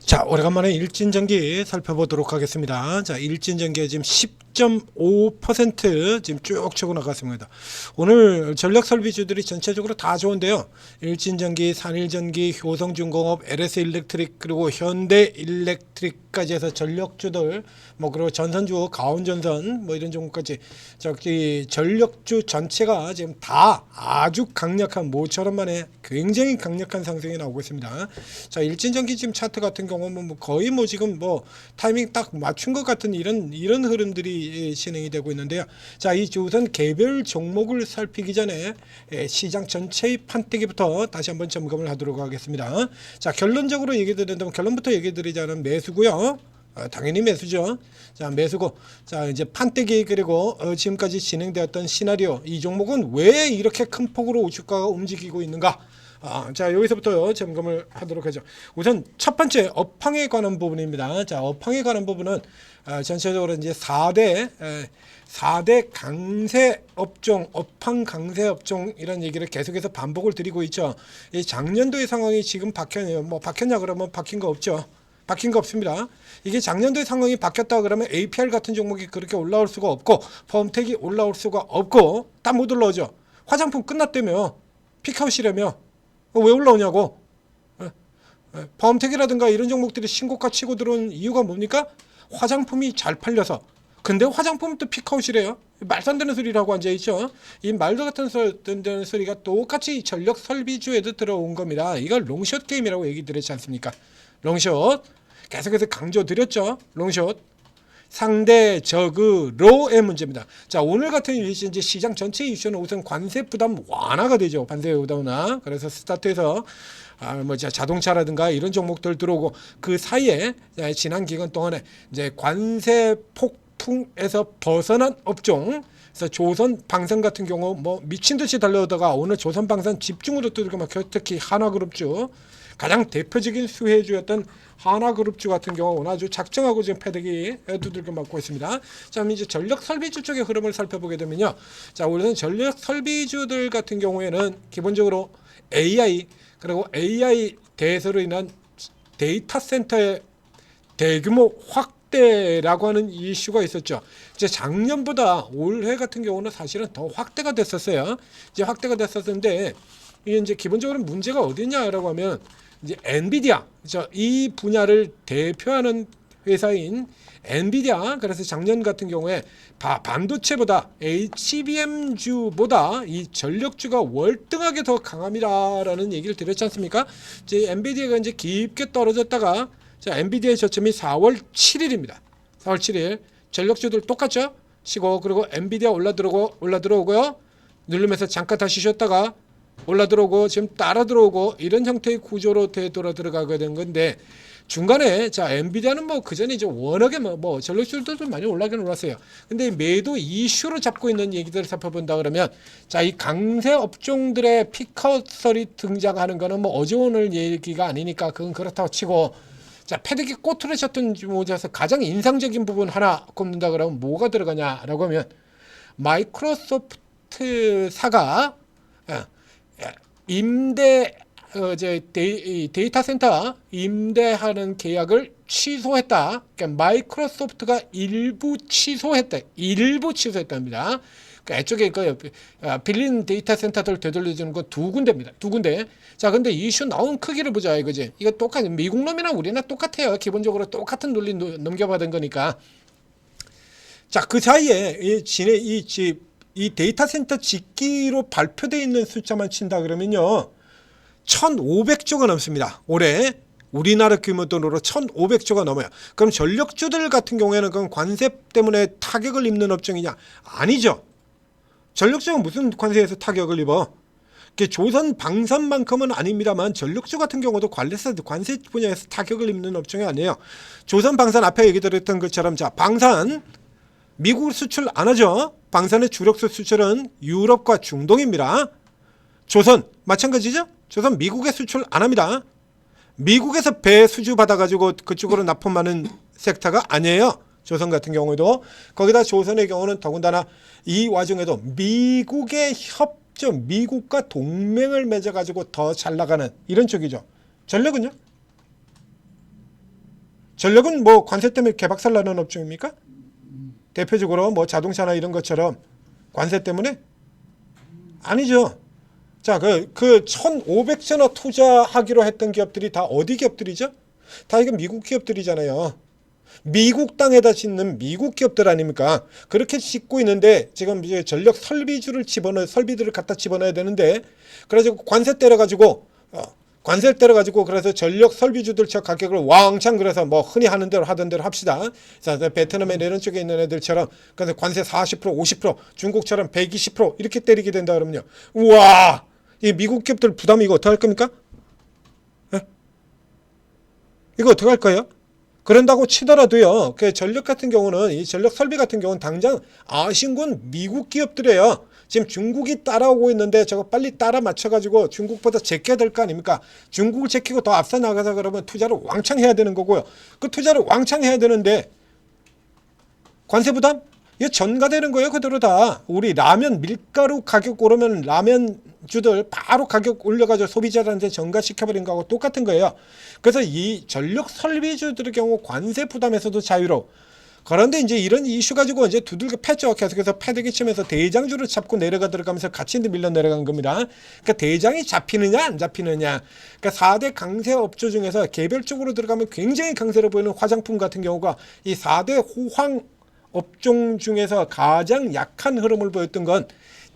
자, 오래간만에 일진전기 살펴보도록 하겠습니다. 자, 일진전기 지금 10.5% 지금 쭉 치고 나갔습니다. 오늘 전력설비주들이 전체적으로 다 좋은데요. 일진전기, 산일전기, 효성중공업, LS일렉트릭, 그리고 현대일렉트릭까지 해서 전력주들, 뭐 그리고 전선주, 가온전선, 뭐 이런 종목까지 저기 전력주 전체가 지금 다 아주 강력한 모처럼 만에 굉장히 강력한 상승이 나오고 있습니다. 자, 일진전기 지금 차트 같은 경우는 뭐 거의 뭐 지금 뭐 타이밍 딱 맞춘 것 같은 이런 흐름들이 진행이 되고 있는데요. 자, 이 우선 개별 종목을 살피기 전에 시장 전체의 판때기부터 다시 한번 점검을 하도록 하겠습니다. 자, 결론적으로 얘기 드린다면 결론부터 얘기 드리자면 매수고요. 당연히 매수죠. 자, 매수고, 자, 이제 판때기 그리고 지금까지 진행되었던 시나리오, 이 종목은 왜 이렇게 큰 폭으로 주가가 움직이고 있는가? 자, 여기서부터 점검을 하도록 하죠. 우선 첫 번째 업황에 관한 부분입니다. 자, 업황에 관한 부분은 전체적으로 이제 4대 강세 업종, 업황 강세 업종 이런 얘기를 계속해서 반복을 드리고 있죠. 이 작년도의 상황이 지금 바뀌었냐 그러면 바뀐 거 없죠. 바뀐 거 없습니다. 이게 작년도의 상황이 바뀌었다 그러면 APR 같은 종목이 그렇게 올라올 수가 없고 펌텍이 올라올 수가 없고 다 못 올라오죠. 화장품 끝났다며, 피카웃이라며 왜 올라오냐고. 펌텍이라든가 이런 종목들이 신고가 치고 들어온 이유가 뭡니까? 화장품이 잘 팔려서. 근데 화장품은 또 피카웃이래요. 말도 안 되는 소리라고 앉아있죠. 이 말도 같은 되는 소리가 똑같이 전력 설비주에도 들어온 겁니다. 이걸 롱숏 게임이라고 얘기 드렸지 않습니까? 롱숏 계속해서 강조드렸죠. 롱숏 상대적으로의 문제입니다. 자, 오늘 같은 이제 시장 전체 이슈는 우선 관세 부담 완화가 되죠. 관세 부담 완화. 그래서 스타트에서 자동차라든가 이런 종목들 들어오고 그 사이에 지난 기간 동안에 이제 관세 폭풍에서 벗어난 업종. 그래서 조선 방산 같은 경우 뭐 미친 듯이 달려오다가 오늘 조선 방산 집중으로 뚫고 막혀. 특히 한화그룹주 가장 대표적인 수혜주였던 하나그룹주 같은 경우 아주 작정하고 지금 패대기 두들겨 맞고 있습니다. 자, 이제 전력 설비주 쪽의 흐름을 살펴보게 되면요. 자, 우선 전력 설비주들 같은 경우에는 기본적으로 AI 그리고 AI 대세로 인한 데이터 센터의 대규모 확대라고 하는 이슈가 있었죠. 이제 작년보다 올해 같은 경우는 사실은 더 확대가 됐었어요. 이제 확대가 됐었는데 이게 이제 기본적으로 문제가 어디냐라고 하면 이제 엔비디아, 이 분야를 대표하는 회사인 엔비디아, 그래서 작년 같은 경우에 반도체보다 HBM주보다 이 전력주가 월등하게 더 강합니다라는 얘기를 드렸지 않습니까? 이제 엔비디아가 이제 깊게 떨어졌다가 자, 엔비디아의 저점이 4월 7일입니다. 4월 7일 전력주들 똑같죠? 시고 그리고 엔비디아 올라 들어오고요. 누르면서 잠깐 다시 쉬었다가 올라 들어오고 지금 따라 들어오고 이런 형태의 구조로 되돌아 들어가게 된 건데 중간에 자, 엔비디아는 뭐 그전에 이제 워낙에 뭐 전력주들도 좀 많이 올라가긴 올랐어요. 근데 매도 이슈로 잡고 있는 얘기들을 살펴본다 그러면 자, 이 강세 업종들의 피커설이 등장하는 거는 뭐 어제 오늘 얘기가 아니니까 그건 그렇다고 치고 자, 패드기 꼬투리 쳤던 모자에서 가장 인상적인 부분 하나 꼽는다 그러면 뭐가 들어가냐라고 하면 마이크로소프트사가 데이터 센터 임대하는 계약을 취소했다. 그러니까 마이크로소프트가 일부 취소했답니다. 그러니까 애쪽에 빌린 데이터 센터들 되돌려주는 건 두 군데입니다. 두 군데. 자, 근데 이슈 나온 크기를 보자 이거지. 이거 똑같이 미국 놈이나 우리나 똑같아요. 기본적으로 똑같은 논리 넘겨받은 거니까. 자, 그 사이에 이 데이터 센터 짓기로 발표되어 있는 숫자만 친다 그러면요 1,500조가 넘습니다. 올해 우리나라 규모 돈으로 1,500조가 넘어요. 그럼 전력주들 같은 경우에는 그럼 관세 때문에 타격을 입는 업종이냐? 아니죠. 전력주가 무슨 관세에서 타격을 입어? 조선 방산만큼은 아닙니다만 전력주 같은 경우도 관세 분야에서 타격을 입는 업종이 아니에요. 조선 방산 앞에 얘기 드렸던 것처럼 자, 방산 미국 수출 안 하죠. 방산의 주력 수출은 유럽과 중동입니다. 조선 마찬가지죠. 조선 미국에 수출 안 합니다. 미국에서 배 수주 받아가지고 그쪽으로 납품하는 섹터가 아니에요. 조선 같은 경우에도 거기다 조선의 경우는 더군다나 이 와중에도 미국의 협정, 미국과 동맹을 맺어가지고 더 잘 나가는 이런 쪽이죠. 전력은요? 전력은 뭐 관세 때문에 개박살 나는 업종입니까? 대표적으로 뭐 자동차나 이런 것처럼 관세 때문에? 아니죠. 자, 그 1,500조나 투자하기로 했던 기업들이 다 어디 기업들이죠? 다 이거 미국 기업들이잖아요. 미국 땅에다 짓는 미국 기업들 아닙니까? 그렇게 짓고 있는데 지금 이제 전력 설비주를 설비들을 갖다 집어넣어야 되는데 그래서 관세 때려가지고 관세를 때려가지고 그래서 전력 설비주들 저 가격을 왕창 그래서 뭐 흔히 하는 대로 하던 대로 합시다. 자, 베트남의 이런 쪽에 있는 애들처럼 그래서 관세 40% 50% 중국처럼 120% 이렇게 때리게 된다 그러면요. 우와, 이 미국 기업들 부담 이거 어떻게 할 겁니까? 에? 이거 어떻게 할 거예요? 그런다고 치더라도요. 그 전력 같은 경우는 이 전력 설비 같은 경우는 당장 아신군 미국 기업들이에요. 지금 중국이 따라오고 있는데 저거 빨리 따라 맞춰가지고 중국보다 제껴야 될 거 아닙니까? 중국을 제끼고 더 앞서 나가자 그러면 투자를 왕창 해야 되는 거고요. 그 투자를 왕창 해야 되는데 관세 부담? 이거 전가되는 거예요. 그대로 다. 우리 라면 밀가루 가격 오르면 라면주들 바로 가격 올려가지고 소비자들한테 전가시켜버린 거하고 똑같은 거예요. 그래서 이 전력 설비주들의 경우 관세 부담에서도 자유로워. 그런데 이제 이런 이슈 가지고 이제 두들겨 팼죠. 계속해서 패대기 치면서 대장주를 잡고 들어가면서 같이 밀려 내려간 겁니다. 그러니까 대장이 잡히느냐 안 잡히느냐. 그러니까 4대 강세 업종 중에서 개별적으로 들어가면 굉장히 강세로 보이는 화장품 같은 경우가 이 4대 호황 업종 중에서 가장 약한 흐름을 보였던 건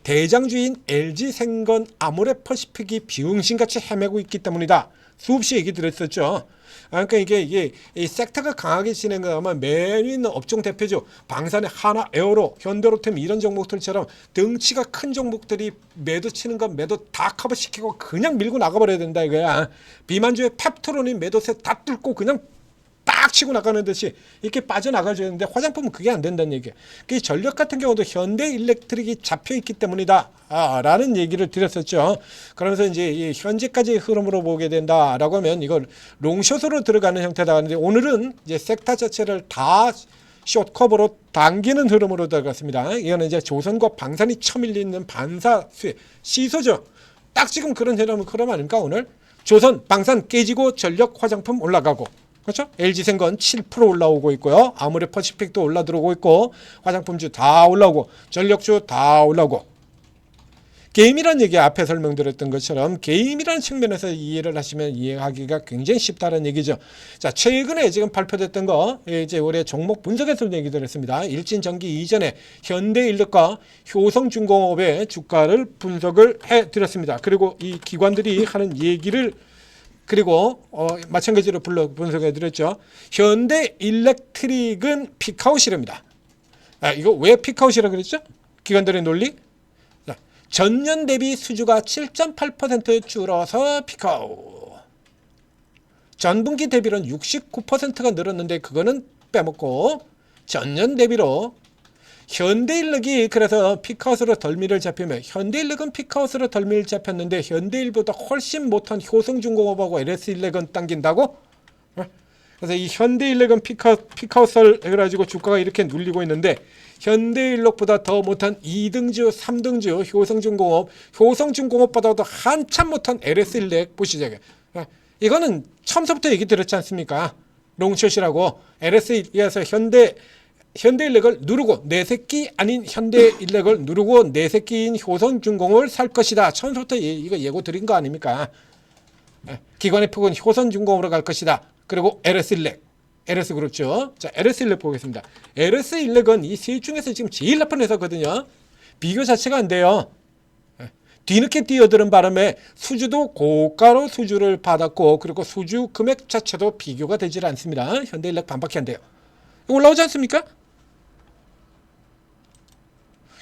대장주인 LG생건, 아모레퍼시픽이 비응신같이 헤매고 있기 때문이다. 수없이 얘기 드렸었죠. 그러니까 이게 이 섹터가 강하게 진행하면 메뉴 있는 업종 대표죠. 방산의 하나, 에어로, 현대로템 이런 종목들처럼 덩치가 큰 종목들이 매도 치는 건 매도 다 커버시키고 그냥 밀고 나가버려야 된다 이거야. 비만주의 펩토론이 매도세 다 뚫고 그냥 딱 치고 나가는 듯이 이렇게 빠져나가줘야 되는데 화장품은 그게 안 된다는 얘기예요. 그 전력 같은 경우도 현대일렉트릭이 잡혀있기 때문이다 라는 얘기를 드렸었죠. 그러면서 이제 이 현재까지의 흐름으로 보게 된다라고 하면 이걸 롱숏으로 들어가는 형태다 하는데 오늘은 이제 섹터 자체를 다 숏커버로 당기는 흐름으로 들어갔습니다. 이거는 이제 조선과 방산이 쳐밀리는 반사 수혜 시소죠. 딱 지금 그런 흐름 아닙니까? 오늘 조선, 방산 깨지고 전력, 화장품 올라가고 그렇죠? LG생건 7% 올라오고 있고요. 아모레퍼시픽도 올라 들어오고 있고 화장품주 다 올라오고 전력주 다 올라오고 게임이라는 얘기 앞에 설명드렸던 것처럼 게임이라는 측면에서 이해를 하시면 이해하기가 굉장히 쉽다는 얘기죠. 자, 최근에 지금 발표됐던 거 이제 올해 종목 분석에서 얘기를 했습니다. 일진전기 이전에 현대인력과 효성중공업의 주가를 분석을 해드렸습니다. 그리고 이 기관들이 하는 얘기를 그리고 마찬가지로 분석해드렸죠. 현대일렉트릭은 피크아웃이랍니다. 이거 왜 피크아웃이라고 그랬죠? 기관들의 논리? 자, 전년 대비 수주가 7.8% 줄어서 피크아웃. 전분기 대비로는 69%가 늘었는데 그거는 빼먹고 전년 대비로 현대인력이 그래서 피크아웃으로 덜미를 잡히면 현대인력은 피크아웃으로 덜미를 잡혔는데 현대일보다 훨씬 못한 효성중공업하고 LS인력은 당긴다고? 그래서 이 현대인력은 피크아웃을 해가지고 주가가 이렇게 눌리고 있는데 현대인력보다 더 못한 2등주, 3등주 효성중공업, 효성중공업보다도 한참 못한 LS인력 보시죠. 이거는 처음부터 얘기 드렸지 않습니까? 롱숏이라고 LS에서 현대인력을 누르고 내 새끼 아닌 현대인력을 누르고 내 새끼인 효성중공업을 살 것이다. 처음부터 이거 예고 드린 거 아닙니까? 기관의 폭은 효성중공업으로 갈 것이다. 그리고 LS인력, LS그룹죠. 자, LS인력 보겠습니다. LS인력은 이 셋 중에서 지금 제일 나쁜 회사거든요. 비교 자체가 안 돼요. 뒤늦게 뛰어드는 바람에 수주도 고가로 수주를 받았고 그리고 수주 금액 자체도 비교가 되질 않습니다. 현대인력 반밖에 안 돼요. 올라오지 않습니까?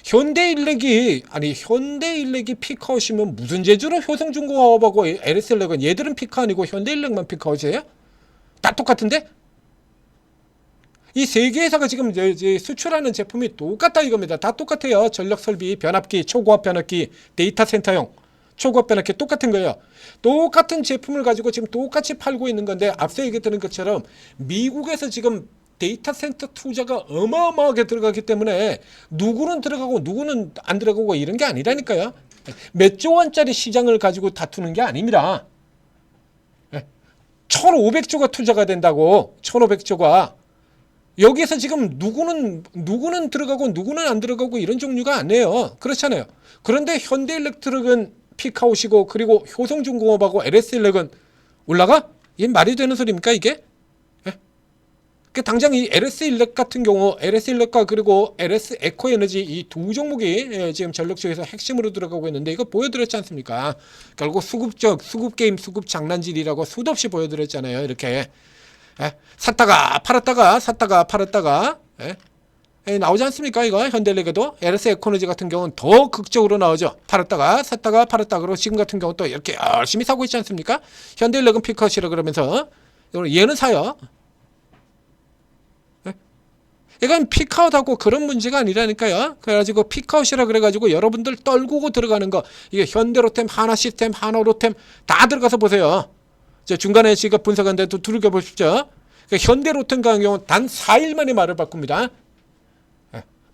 현대인력이 피크아웃이면 무슨 재주로 효성중공업하고 LS인력은 얘들은 피크 아니고 현대인력만 피크아웃이에요? 다 똑같은데? 이 세 개 회사가 지금 이제 수출하는 제품이 똑같다 이겁니다. 다 똑같아요. 전력설비, 변압기, 초고압 변압기, 데이터 센터용 초고압 변압기 똑같은 거예요. 똑같은 제품을 가지고 지금 똑같이 팔고 있는 건데 앞서 얘기했던 것처럼 미국에서 지금 데이터 센터 투자가 어마어마하게 들어가기 때문에 누구는 들어가고 누구는 안 들어가고 이런 게 아니라니까요. 몇 조 원짜리 시장을 가지고 다투는 게 아닙니다. 1,500조가 투자가 된다고. 1,500조가. 여기에서 지금 누구는 들어가고 누구는 안 들어가고 이런 종류가 아니에요. 그렇잖아요. 그런데 현대일렉트릭은 픽아웃이고 그리고 효성중공업하고 LS일렉은 올라가? 이게 말이 되는 소리입니까 이게? 당장 이 LS일렉 같은 경우 LS일렉과 그리고 LS에코에너지 이 두 종목이 지금 전력 쪽에서 핵심으로 들어가고 있는데 이거 보여드렸지 않습니까? 결국 수급게임 수급장난질이라고 수도 없이 보여드렸잖아요. 이렇게 샀다가 팔았다가 나오지 않습니까? 이거 현대일렉에도 LS에코너지 같은 경우는 더 극적으로 나오죠. 팔았다가 샀다가 그리고 지금 같은 경우 또 이렇게 열심히 사고 있지 않습니까? 현대일렉은 피컷이라 그러면서 얘는 사요. 이건 픽아웃하고 그런 문제가 아니라니까요. 그래가지고 픽아웃이라 그래가지고 여러분들 떨구고 들어가는 거 이게 현대로템, 하나시스템, 하나로템 다 들어가서 보세요. 중간에 지금 분석한 데도 두들겨 보십시오. 현대로템 같은 경우는 단 4일 만에 말을 바꿉니다.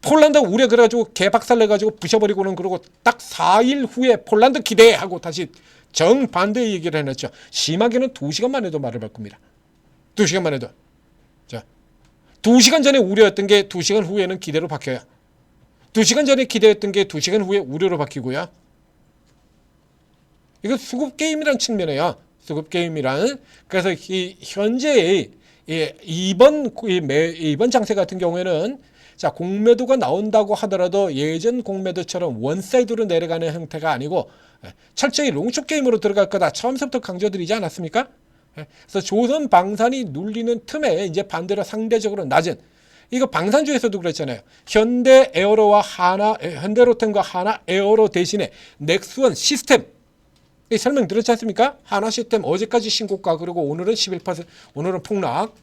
폴란드 우려 그래가지고 개박살 내가지고 부셔버리고는 그러고 딱 4일 후에 폴란드 기대하고 다시 정반대 얘기를 해놨죠. 심하게는 2시간 만에도 말을 바꿉니다. 2시간 만에도. 2시간 전에 우려였던 게 2시간 후에는 기대로 바뀌어요. 2시간 전에 기대했던 게 2시간 후에 우려로 바뀌고요. 이거 수급게임이라는 측면이에요. 수급게임이란. 그래서 이 현재의 이번 장세 같은 경우에는 자, 공매도가 나온다고 하더라도 예전 공매도처럼 원사이드로 내려가는 형태가 아니고 철저히 롱숏 게임으로 들어갈 거다. 처음부터 강조드리지 않았습니까? 그래서 조선 방산이 눌리는 틈에 이제 반대로 상대적으로 낮은 이거 방산주에서도 그랬잖아요. 현대 에어로와 현대로템과 하나 에어로 대신에 넥스원 시스템 설명 들었지 않습니까? 하나 시스템 어제까지 신고가 그리고 오늘은 11% 오늘은 폭락.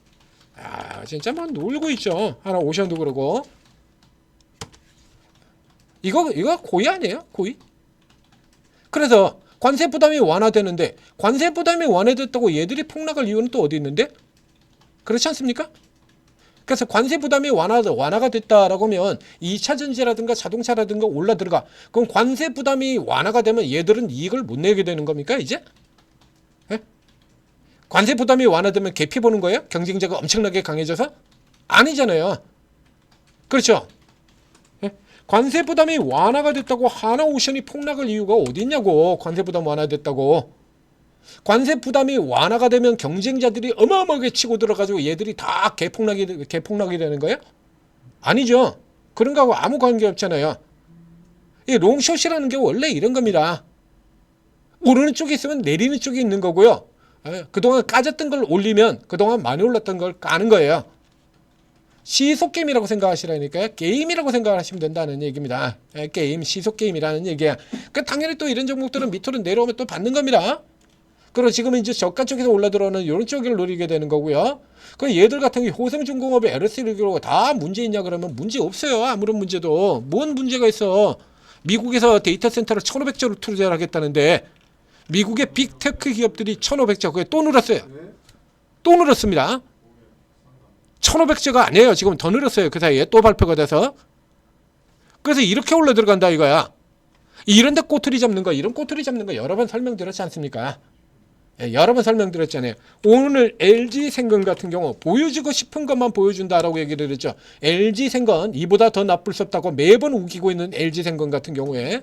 진짜 막 놀고 있죠. 하나 오션도 그러고 이거 고의 아니에요? 고의? 그래서 관세 부담이 완화되는데 관세 부담이 완화됐다고 얘들이 폭락할 이유는 또 어디 있는데? 그렇지 않습니까? 그래서 관세 부담이 완화가 됐다라고 하면 2차 전지라든가 자동차라든가 올라 들어가. 그럼 관세 부담이 완화가 되면 얘들은 이익을 못 내게 되는 겁니까 이제? 관세 부담이 완화되면 개피 보는 거예요? 경쟁자가 엄청나게 강해져서? 아니잖아요. 그렇죠? 관세 부담이 완화가 됐다고 하나오션이 폭락할 이유가 어디 있냐고. 관세 부담 완화됐다고. 관세 부담이 완화가 되면 경쟁자들이 어마어마하게 치고 들어가지고 얘들이 다 개폭락이 되는 거예요? 아니죠. 그런 거하고 아무 관계 없잖아요. 이 롱숏이라는 게 원래 이런 겁니다. 오르는 쪽에 있으면 내리는 쪽에 있는 거고요. 그동안 까졌던 걸 올리면 그동안 많이 올랐던 걸 까는 거예요. 시속게임이라고 생각하시라니까요. 게임이라고 생각하시면 된다는 얘기입니다. 게임, 시속게임이라는 얘기야. 당연히 또 이런 종목들은 밑으로 내려오면 또 받는 겁니다. 그리고 지금 이제 저가 쪽에서 올라 들어오는 이런 쪽을 노리게 되는 거고요. 그 얘들 같은 게 호성중공업의 LS를 다 문제 있냐 그러면 문제 없어요. 아무런 문제도. 뭔 문제가 있어. 미국에서 데이터 센터를 1,500조를 투자를 하겠다는데 미국의 빅테크 기업들이 1,500조 그게 또 늘었어요. 또 늘었습니다. 1,500조가 아니에요. 지금 더 늘었어요. 그 사이에 또 발표가 돼서. 그래서 이렇게 올라 들어간다 이거야. 이런 데 꼬투리 잡는 거 이런 꼬투리 잡는 거 여러 번 설명드렸지 않습니까? 여러 번 설명드렸잖아요. 오늘 LG생건 같은 경우 보여주고 싶은 것만 보여준다라고 얘기를 했죠. LG생건 이보다 더 나쁠 수 없다고 매번 우기고 있는 LG생건 같은 경우에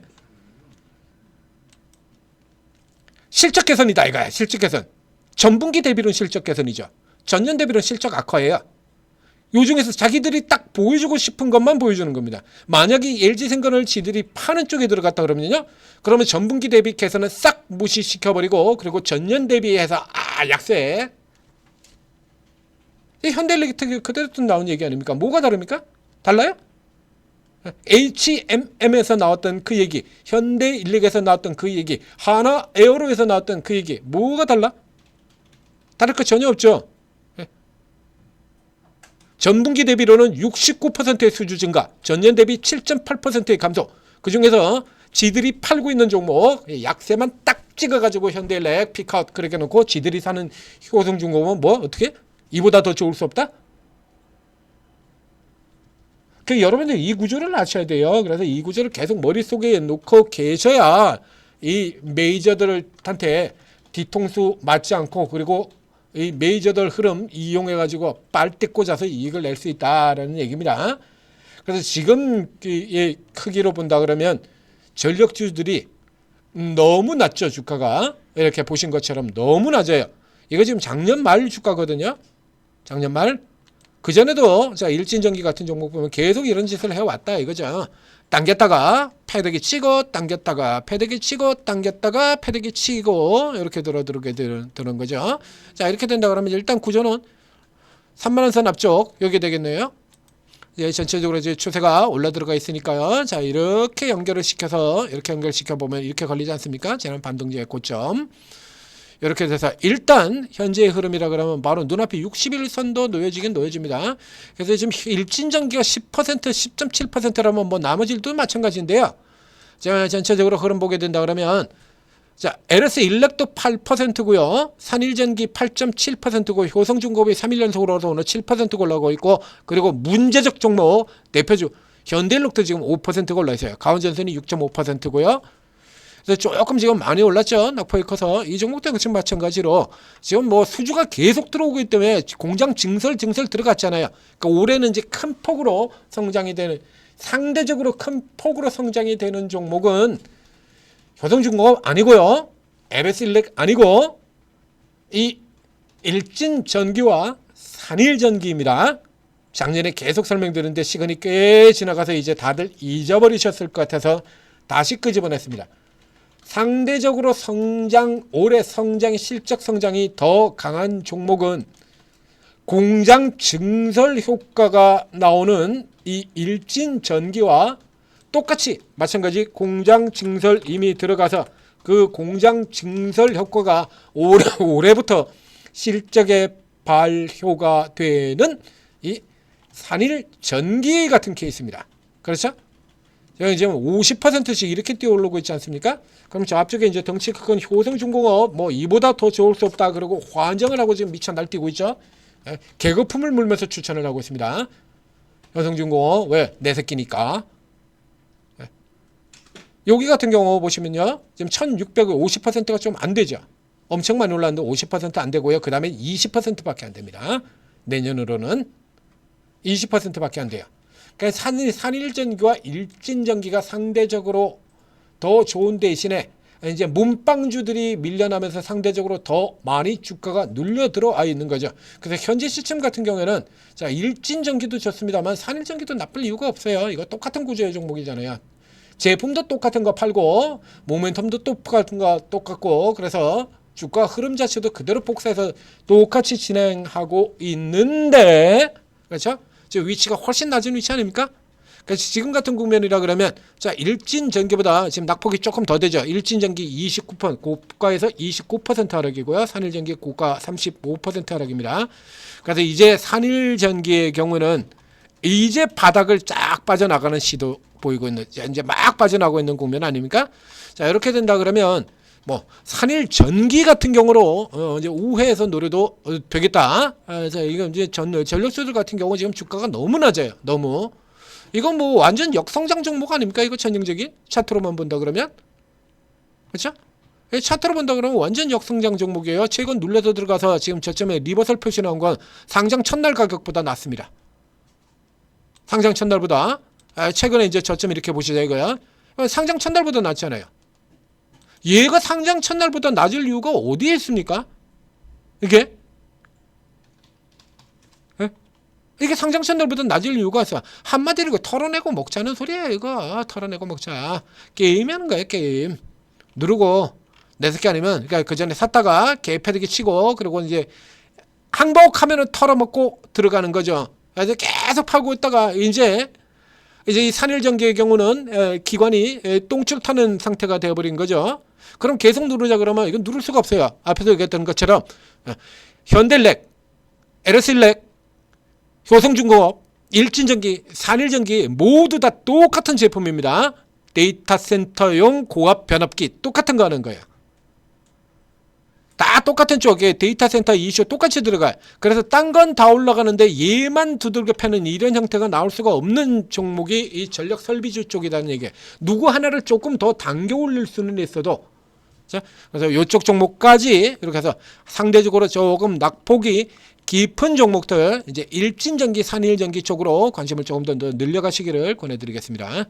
실적 개선이다 이거야. 실적 개선. 전분기 대비로는 실적 개선이죠. 전년 대비로는 실적 악화예요. 요 중에서 자기들이 딱 보여주고 싶은 것만 보여주는 겁니다. 만약에 LG생건을 지들이 파는 쪽에 들어갔다 그러면요. 그러면 전분기 대비 개선은 싹 무시시켜버리고 그리고 전년 대비해서 약세. 이 현대일렉트릭 그대로 나온 얘기 아닙니까? 뭐가 다릅니까? 달라요? HMM에서 나왔던 그 얘기, 현대일렉에서 나왔던 그 얘기, 하나 에어로에서 나왔던 그 얘기 뭐가 달라? 다를 거 전혀 없죠. 전분기 대비로는 69%의 수주 증가, 전년 대비 7.8%의 감소. 그중에서 지들이 팔고 있는 종목 약세만 딱 찍어가지고 현대일렉 픽아웃 그렇게 놓고 지들이 사는 효성중공업은 뭐 어떻게? 이보다 더 좋을 수 없다? 여러분들 이 구조를 아셔야 돼요. 그래서 이 구조를 계속 머릿속에 놓고 계셔야 이 메이저들한테 뒤통수 맞지 않고 그리고 이 메이저들 흐름 이용해 가지고 빨대 꽂아서 이익을 낼 수 있다라는 얘기입니다. 그래서 지금 이 크기로 본다 그러면 전력주들이 너무 낮죠. 주가가 이렇게 보신 것처럼 너무 낮아요. 이거 지금 작년 말 주가거든요. 작년 말. 그전에도 자 일진전기 같은 종목 보면 계속 이런 짓을 해왔다 이거죠. 당겼다가 패대기 치고 당겼다가 패대기 치고 당겼다가 패대기 치고 이렇게 들어게 되는 거죠. 자 이렇게 된다 그러면 일단 구조는 3만원 선 앞쪽 여기 되겠네요. 예, 전체적으로 이제 추세가 올라 들어가 있으니까요. 자 이렇게 연결을 시켜서 이렇게 연결시켜 보면 이렇게 걸리지 않습니까? 지난 반등지의 고점. 이렇게 돼서 일단 현재의 흐름이라 그러면 바로 눈앞에 60일선도 놓여지긴 놓여집니다. 그래서 지금 일진전기가 10%, 10.7%라면 뭐 나머지도 마찬가지인데요. 자, 전체적으로 흐름 보게 된다 그러면 자, LS 일렉도 8%고요. 산일전기 8.7%고 효성중공업이 3일 연속으로 오늘 7% 올라가고 있고 그리고 문제적 종목 대표주 현대일록도 지금 5% 올라 있어요. 가온전선이 6.5%고요. 그래서 조금 지금 많이 올랐죠. 낙폭이 커서 이 종목도 지금 마찬가지로 지금 뭐 수주가 계속 들어오기 때문에 공장 증설 들어갔잖아요. 그러니까 올해는 이제 큰 폭으로 성장이 되는 상대적으로 큰 폭으로 성장이 되는 종목은 효성중공업 아니고요. LS일렉 아니고 이 일진전기와 산일전기입니다. 작년에 계속 설명드렸는데 시간이 꽤 지나가서 이제 다들 잊어버리셨을 것 같아서 다시 끄집어냈습니다. 상대적으로 올해 성장이 실적 성장이 더 강한 종목은 공장 증설 효과가 나오는 이 일진전기와 똑같이 마찬가지 공장 증설 이미 들어가서 그 공장 증설 효과가 올해부터 실적에 발효가 되는 이 산일전기 같은 케이스입니다. 그렇죠? 지금 50%씩 이렇게 뛰어오르고 있지 않습니까? 그럼 저 앞쪽에 이제 덩치 큰 효성중공업 뭐 이보다 더 좋을 수 없다 그러고 환장을 하고 지금 미쳐 날뛰고 있죠. 개거품을 물면서 추천을 하고 있습니다. 효성중공업 왜? 내 새끼니까. 여기 같은 경우 보시면요. 지금 1650%가 좀 안 되죠. 엄청 많이 올랐는데 50%안 되고요. 그 다음에 20%밖에 안 됩니다. 내년으로는 20%밖에 안 돼요. 그러니까 산일전기와 일진전기가 상대적으로 더 좋은 대신에 이제 문방주들이 밀려나면서 상대적으로 더 많이 주가가 눌려 들어와 있는 거죠. 그래서 현재 시점 같은 경우에는 자 일진전기도 좋습니다만 산일전기도 나쁠 이유가 없어요. 이거 똑같은 구조의 종목이잖아요. 제품도 똑같은 거 팔고 모멘텀도 똑같은 거 똑같고 그래서 주가 흐름 자체도 그대로 복사해서 똑같이 진행하고 있는데 그렇죠? 지금 위치가 훨씬 낮은 위치 아닙니까? 그래서 지금 같은 국면이라 그러면 자 일진전기보다 지금 낙폭이 조금 더 되죠. 일진전기 29% 고가에서 29% 하락이고요. 산일전기 고가 35% 하락입니다. 그래서 이제 산일전기의 경우는 이제 바닥을 쫙 빠져나가는 시도 보이고 있는 이제 막 빠져나가고 있는 국면 아닙니까? 자 이렇게 된다 그러면 뭐 산일전기 같은 경우로 이제 우회해서 노려도 되겠다. 그래서 이건 이제 전력주들 같은 경우 지금 주가가 너무 낮아요. 너무 이건 뭐 완전 역성장 종목 아닙니까? 이거 전형적인 차트로만 본다 그러면 그렇죠? 차트로 본다 그러면 완전 역성장 종목이에요. 최근 눌려서 들어가서 지금 저점에 리버설 표시 나온 건 상장 첫날 가격보다 낮습니다. 상장 첫날보다 최근에 이제 저점 이렇게 보시자 이거야. 상장 첫날보다 낮잖아요. 얘가 상장 첫날보다 낮을 이유가 어디에 있습니까? 이게? 이게 상장 첫날보다 낮을 이유가 있어. 한마디로 이거 털어내고 먹자는 소리야 이거. 털어내고 먹자. 게임 하는 거야 게임. 누르고 내 새끼 아니면 그러니까 그 전에 샀다가 개패드기 치고 그리고 이제 항복하면은 털어먹고 들어가는 거죠. 그래서 계속 팔고 있다가 이제 이 산일전기의 경우는 기관이 똥줄 타는 상태가 되어버린 거죠. 그럼 계속 누르자 그러면 이건 누를 수가 없어요. 앞에서 얘기했던 것처럼 현대일렉, LS일렉, 효성중공업, 일진전기, 산일전기 모두 다 똑같은 제품입니다. 데이터 센터용 고압 변압기 똑같은 거 하는 거예요. 다 똑같은 쪽에 데이터 센터 이슈 똑같이 들어가요. 그래서 딴 건 다 올라가는데 얘만 두들겨 패는 이런 형태가 나올 수가 없는 종목이 이 전력 설비주 쪽이라는 얘기예요. 누구 하나를 조금 더 당겨 올릴 수는 있어도 자, 그래서 이쪽 종목까지 이렇게 해서 상대적으로 조금 낙폭이 깊은 종목들 이제 일진전기, 산일전기 쪽으로 관심을 조금 더 늘려가시기를 권해드리겠습니다.